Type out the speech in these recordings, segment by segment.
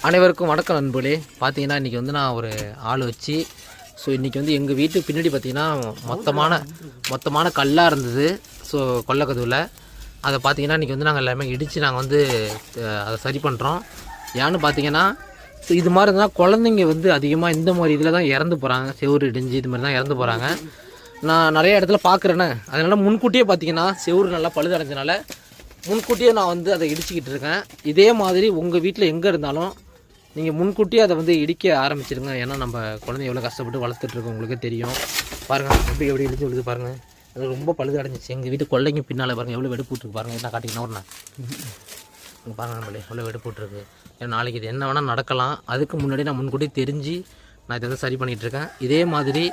அனைவருக்கும் வணக்கம் நண்பர்களே. பார்த்தீங்கன்னா இன்றைக்கி வந்து நான் ஒரு ஆள் வச்சு இன்றைக்கி வந்து எங்கள் வீட்டுக்கு பின்னாடி பார்த்திங்கன்னா மொத்தமான கல்லாக இருந்தது. கொல்லக்கதவில் அதை பார்த்திங்கன்னா இன்றைக்கி வந்து நாங்கள் எல்லாமே இடித்து நாங்கள் வந்து அதை சரி பண்ணுறோம். ஏன்னு பார்த்தீங்கன்னா இது மாதிரி இருந்தால் குழந்தைங்க வந்து அதிகமாக இந்த மாதிரி இதில் தான் இறந்து போகிறாங்க. செவுறு இடிஞ்சு இது மாதிரி தான் இறந்து போகிறாங்க. நான் நிறைய இடத்துல பார்க்குறேன்னு, அதனால் முன்கூட்டியே பார்த்திங்கன்னா செவுறு நல்லா பழுதடைஞ்சனால முன்கூட்டியே நான் வந்து அதை இடிச்சிக்கிட்டு இருக்கேன். இதே மாதிரி உங்கள் வீட்டில் எங்கே இருந்தாலும் நீங்கள் முன்கூட்டியே அதை வந்து இடிக்க ஆரம்பிச்சிடுங்க. ஏன்னா நம்ம குழந்தை எவ்வளோ கஷ்டப்பட்டு வளர்த்துட்ருக்கோம் உங்களுக்கே தெரியும். பாருங்கள் எப்படி இடிச்சு விழுது பாருங்கள். அது ரொம்ப பழுது அடைஞ்சிச்சு. எங்கள் வீட்டு கொள்ளைங்க பின்னால் பாருங்கள் எவ்வளோ வெடுப்புட்ருக்கு பாருங்கள். என்ன காட்டிங்கன்னா ஒரு நான் பாருங்கள் நம்மளே எவ்வளோ வெடுப்புட்ருக்கு. ஏன்னா நாளைக்கு இது என்ன வேணால் நடக்கலாம். அதுக்கு முன்னாடி நான் முன்கூட்டியே தெரிஞ்சு நான் இதை வந்து சரி பண்ணிகிட்ருக்கேன். இதே மாதிரி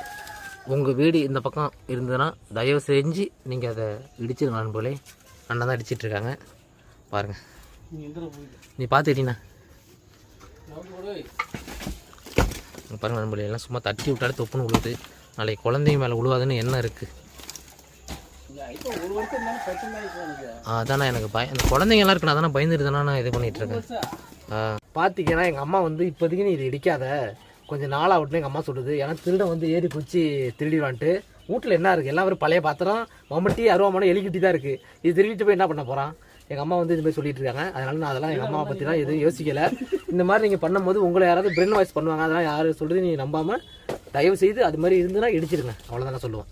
உங்கள் வீடு இந்த பக்கம் இருந்ததுன்னா தயவு செஞ்சு நீங்கள் அதை இடிச்சிருங்க நண்பர்களே. அண்ணா தான் அடிச்சிட்ருக்காங்க பாருங்கள். நீ பார்த்துக்கிட்டீண்ணா பாருங்கள் நண்பர்களே. எல்லாம் சும்மா தட்டி விட்டாலே தொப்புன்னு விழுது. நாளைக்கு குழந்தைங்க மேலே விழுவாதுன்னு என்ன இருக்குது. அதானே எனக்கு அந்த குழந்தைங்கலாம் இருக்குண்ணா. அதானே பயந்துட்டு தானே நான் இது பண்ணிகிட்ருக்கேன். பார்த்திங்கன்னா எங்கள் அம்மா வந்து இப்போதைக்கு நீ இது இடிக்காத, கொஞ்சம் நாளாகட்டுன்னு எங்கள் அம்மா சொல்லுது. ஏன்னா திருடன் வந்து ஏறி குச்சி திருடிவான்ட்டு வீட்டில் என்ன இருக்குது, எல்லாம் ஒரு பழைய பாத்திரம் மம்மட்டி அருவாமனை எலிக்கிட்டி தான் இருக்குது. இது திருடிட்டு போய் என்ன பண்ண போகிறான். எங்கள் அம்மா வந்து இது மாதிரி சொல்லிட்டு இருக்காங்க. அதனால நான் அதெல்லாம் எங்கள் அம்மாவை பற்றிலாம் எதுவும் யோசிக்கலை. இந்த மாதிரி நீங்கள் பண்ணும்போது உங்களை யாராவது பிரெயின் வாஷ் பண்ணுவாங்க. அதெல்லாம் யாரும் சொல்கிறது நீ நம்பாமல் தயவு செய்து அது மாதிரி இருந்துன்னா இடிச்சிருங்க. அவ்வளோதான் நான் சொல்லுவேன்.